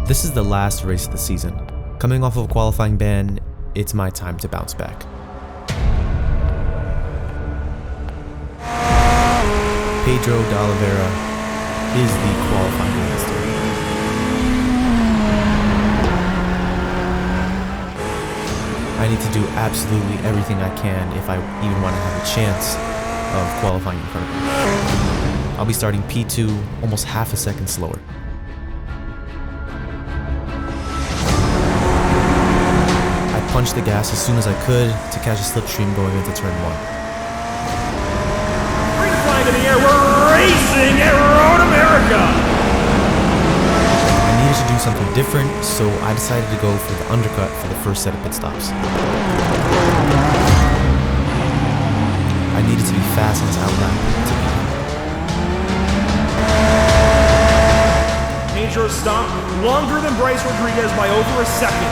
This is the last race of the season. Coming off of a qualifying ban, it's my time to bounce back. Pedro de Oliveira is the qualifying master. I need to do absolutely everything I can if I even want to have a chance of qualifying in front of him. I'll be starting P2 almost half a second slower. I punched the gas as soon as I could to catch a slipstream going into turn 1. Green flag in the air, we're racing at Road America! I needed to do something different, so I decided to go for the undercut for the first set of pit stops. I needed to be fast on this outlap to beat him. Pedro stopped longer than Bryce Rodriguez by over a second.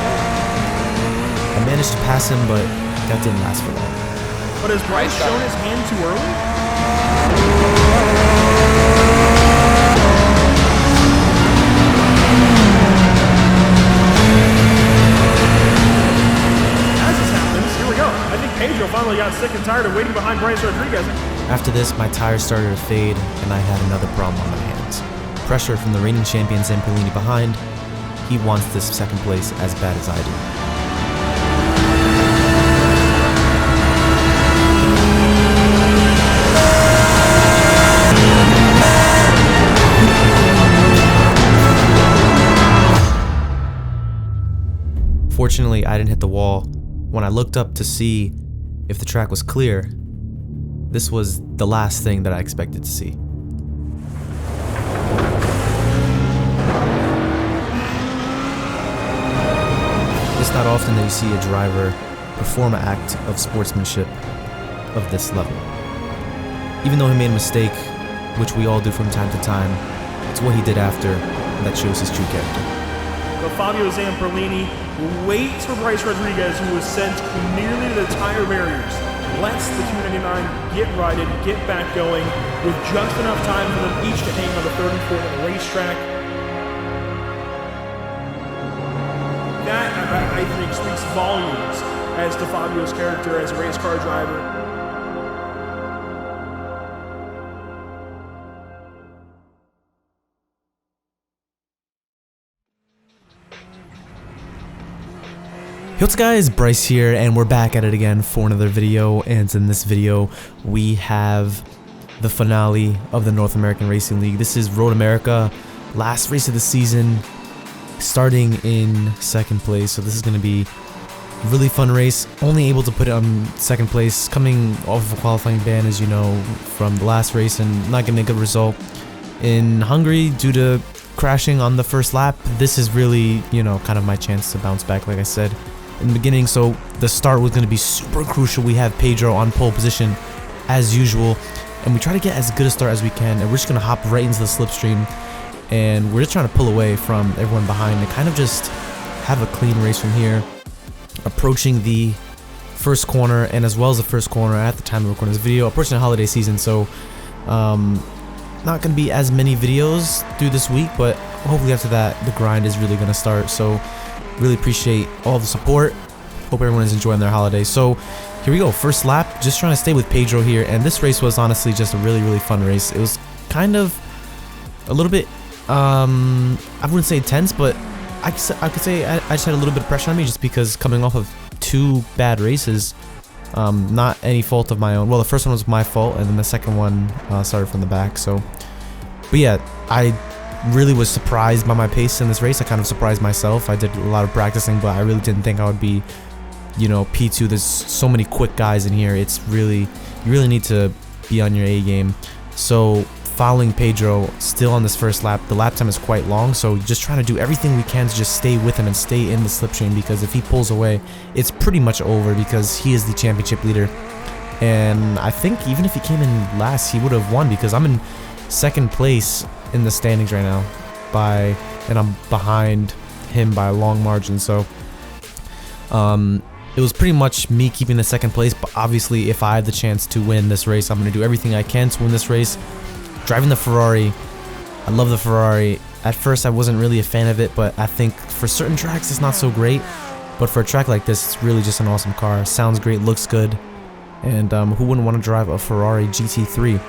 I managed to pass him, but that didn't last for long. But has Bryce shown his hand too early? As this happens, here we go. I think Pedro finally got sick and tired of waiting behind Bryce Rodriguez. After this, my tires started to fade, and I had another problem on my hands. Pressure from the reigning champion Zampellini behind. He wants this second place as bad as I do. Fortunately, I didn't hit the wall. When I looked up to see if the track was clear, this was the last thing that I expected to see. It's not often that you see a driver perform an act of sportsmanship of this level. Even though he made a mistake, which we all do from time to time, it's what he did after that shows his true character. But Fabio Zampellini waits for Bryce Rodriguez, who was sent nearly to the tire barriers. Lets the 299 get righted, get back going, with just enough time for them each to hang on the third and fourth of the racetrack. That, I think, speaks volumes as to Fabio's character as a race car driver. Hey, what's up guys, Bryce here, and we're back at it again for another video. And in this video we have the finale of the North American Racing League. This is Road America, last race of the season, starting in second place. So this is going to be a really fun race. Only able to put it on second place, coming off of a qualifying ban, as you know, from the last race, and not getting a good result in Hungary due to crashing on the first lap. This is really, you know, kind of my chance to bounce back, like I said in the beginning. So the start was going to be super crucial. We have Pedro on pole position as usual, and we try to get as good a start as we can, and we're just going to hop right into the slipstream, and we're just trying to pull away from everyone behind and kind of just have a clean race from here, approaching the first corner, and as well as the first corner at the time of recording this video, approaching the holiday season. So not going to be as many videos through this week, but hopefully after that the grind is really going to start. So really appreciate all the support. Hope everyone is enjoying their holiday. So here we go, first lap, just trying to stay with Pedro here, and this race was honestly just a really fun race. It was kind of a little bit I wouldn't say tense, but I could say I just had a little bit of pressure on me, just because coming off of 2 bad races, not any fault of my own. Well, the first one was my fault, and then the second one started from the back. So but yeah, I really was surprised by my pace in this race. I kind of surprised myself. I did a lot of practicing, but I really didn't think I would be, you know, P2. There's so many quick guys in here. It's really, you really need to be on your A game. So following Pedro still on this first lap, the lap time is quite long, so just trying to do everything we can to just stay with him and stay in the slipstream, because if he pulls away, it's pretty much over, because he is the championship leader. And I think even if he came in last, he would have won, because I'm in second place in the standings right now, and I'm behind him by a long margin. So it was pretty much me keeping the second place, but obviously if I have the chance to win this race, I'm going to do everything I can to win this race. Driving the Ferrari, I love the Ferrari. At first I wasn't really a fan of it, but I think for certain tracks it's not so great. But for a track like this, it's really just an awesome car. Sounds great, looks good, and who wouldn't want to drive a Ferrari GT3?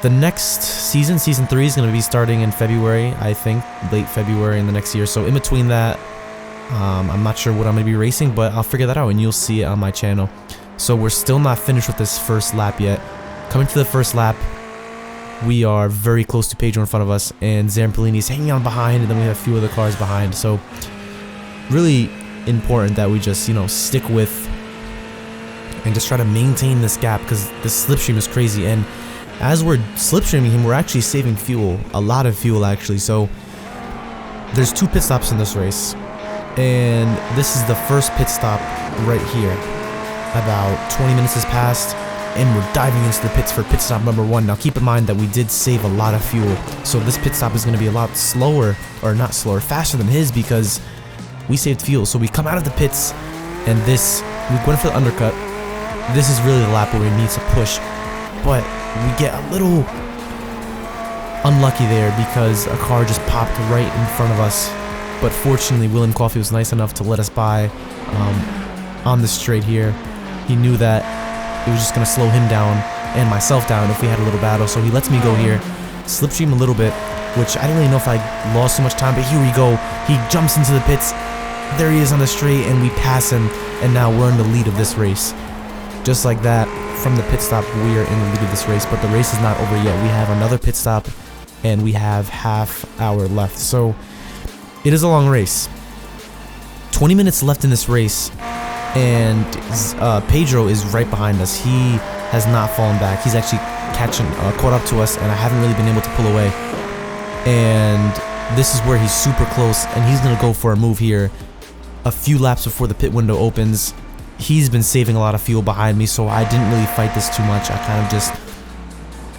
The next season, season 3, is going to be starting in February, I think, late February in the next year. So in between that, I'm not sure what I'm going to be racing, but I'll figure that out and you'll see it on my channel. So we're still not finished with this first lap yet. Coming to the first lap, we are very close to Pedro in front of us, and Zamperlini's hanging on behind, and then we have a few other cars behind. So really important that we just, stick with and just try to maintain this gap, because the slipstream is crazy. And as we're slipstreaming him, we're actually saving fuel, a lot of fuel actually. So there's 2 pit stops in this race, and this is the first pit stop right here. About 20 minutes has passed, and we're diving into the pits for pit stop number 1. Now keep in mind that we did save a lot of fuel, so this pit stop is going to be a lot slower, or not slower, faster than his, because we saved fuel. So we come out of the pits, and we went for the undercut. This is really the lap where we need to push, but we get a little unlucky there because a car just popped right in front of us. But fortunately, William Coffey was nice enough to let us by on the straight here. He knew that it was just going to slow him down and myself down if we had a little battle, so he lets me go here, slipstream a little bit, which I didn't really know if I lost too much time, but here we go. He jumps into the pits. There he is on the straight, and we pass him, and now we're in the lead of this race. Just like that, from the pit stop, we are in the lead of this race, but the race is not over yet. We have another pit stop, and we have half hour left, so it is a long race. 20 minutes left in this race, and Pedro is right behind us. He has not fallen back. He's actually caught up to us, and I haven't really been able to pull away. And this is where he's super close, and he's gonna go for a move here a few laps before the pit window opens. He's been saving a lot of fuel behind me, so I didn't really fight this too much. I kind of just,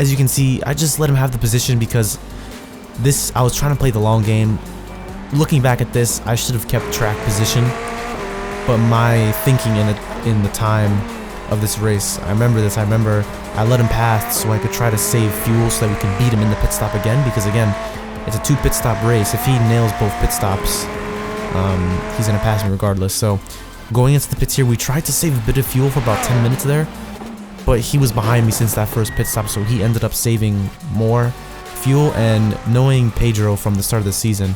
as you can see, I just let him have the position because I was trying to play the long game. Looking back at this, I should have kept track position, but my thinking in the time of this race, I remember I let him pass so I could try to save fuel so that we could beat him in the pit stop again, because again, it's a 2 pit stop race. If he nails both pit stops, he's gonna pass me regardless. So going into the pits here, we tried to save a bit of fuel for about 10 minutes there, but he was behind me since that first pit stop, so he ended up saving more fuel. And knowing Pedro from the start of the season,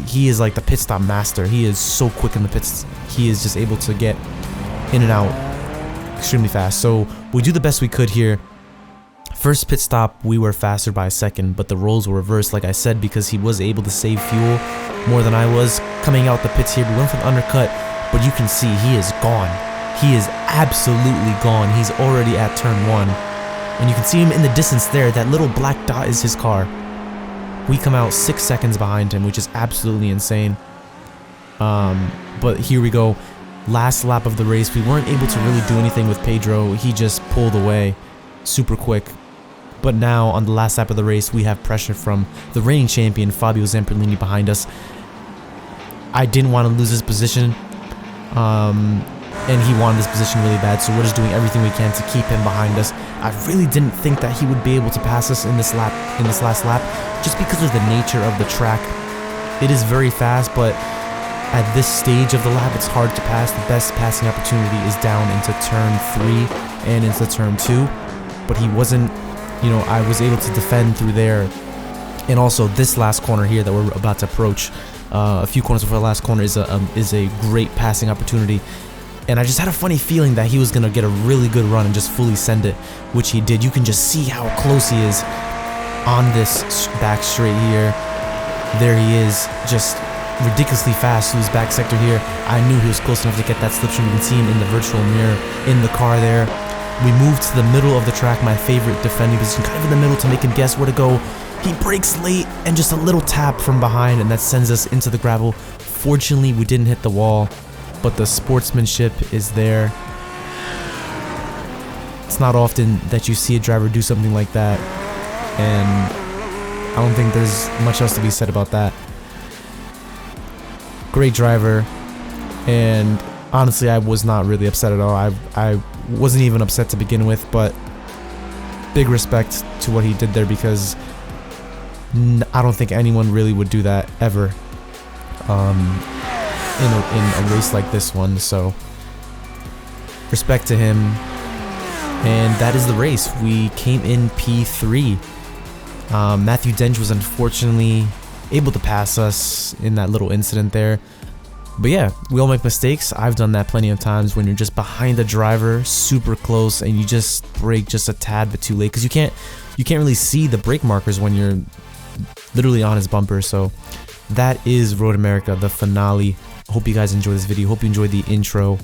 he is like the pit stop master. He is so quick in the pits. He is just able to get in and out extremely fast. So we do the best we could here. First pit stop, we were faster by a second, but the roles were reversed, like I said, because he was able to save fuel more than I was. Coming out the pits here, we went for the undercut, but you can see he is gone. He is absolutely gone. He's already at turn 1, and you can see him in the distance there. That little black dot is his car. We come out 6 seconds behind him, which is absolutely insane. But here we go. Last lap of the race, we weren't able to really do anything with Pedro. He just pulled away super quick. But now on the last lap of the race, we have pressure from the reigning champion Fabio Zamperlini behind us. I didn't want to lose his position, and he wanted this position really bad, so we're just doing everything we can to keep him behind us. I really didn't think that he would be able to pass us in this last lap, just because of the nature of the track. It is very fast, but at this stage of the lap, it's hard to pass. The best passing opportunity is down into turn 3 and into turn 2, but he wasn't, I was able to defend through there. And also this last corner here that we're about to approach, a few corners before the last corner, is a great passing opportunity. And I just had a funny feeling that he was going to get a really good run and just fully send it, which he did. You can just see how close he is on this back straight here. There he is, just ridiculously fast to his back sector here. I knew he was close enough to get that slipstream. You can see him in the virtual mirror in the car there. We moved to the middle of the track, my favorite defending position, kind of in the middle to make him guess where to go. He brakes late and just a little tap from behind, and that sends us into the gravel. Fortunately, we didn't hit the wall, but the sportsmanship is there. It's not often that you see a driver do something like that, and I don't think there's much else to be said about that. Great driver, and honestly, I was not really upset at all. I wasn't even upset to begin with, but big respect to what he did there, because I don't think anyone really would do that ever in a race like this one. So respect to him. And that is the race. We came in P3. Matthew Dench was unfortunately able to pass us in that little incident there. But yeah, we all make mistakes. I've done that plenty of times when you're just behind the driver, super close, and you just brake just a tad bit too late because you can't really see the brake markers when you're literally on his bumper. So that is Road America, the finale. Hope you guys enjoyed this video. Hope you enjoyed the intro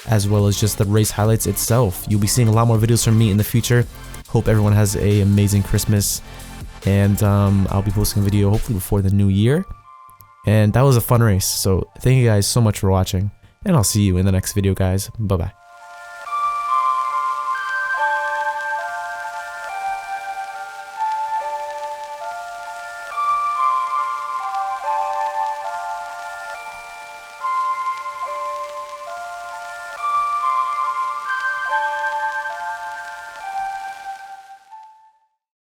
as well as just the race highlights itself. You'll be seeing a lot more videos from me in the future. Hope everyone has an amazing Christmas, and I'll be posting a video hopefully before the new year. And that was a fun race, so thank you guys so much for watching, and I'll see you in the next video, guys. Bye bye.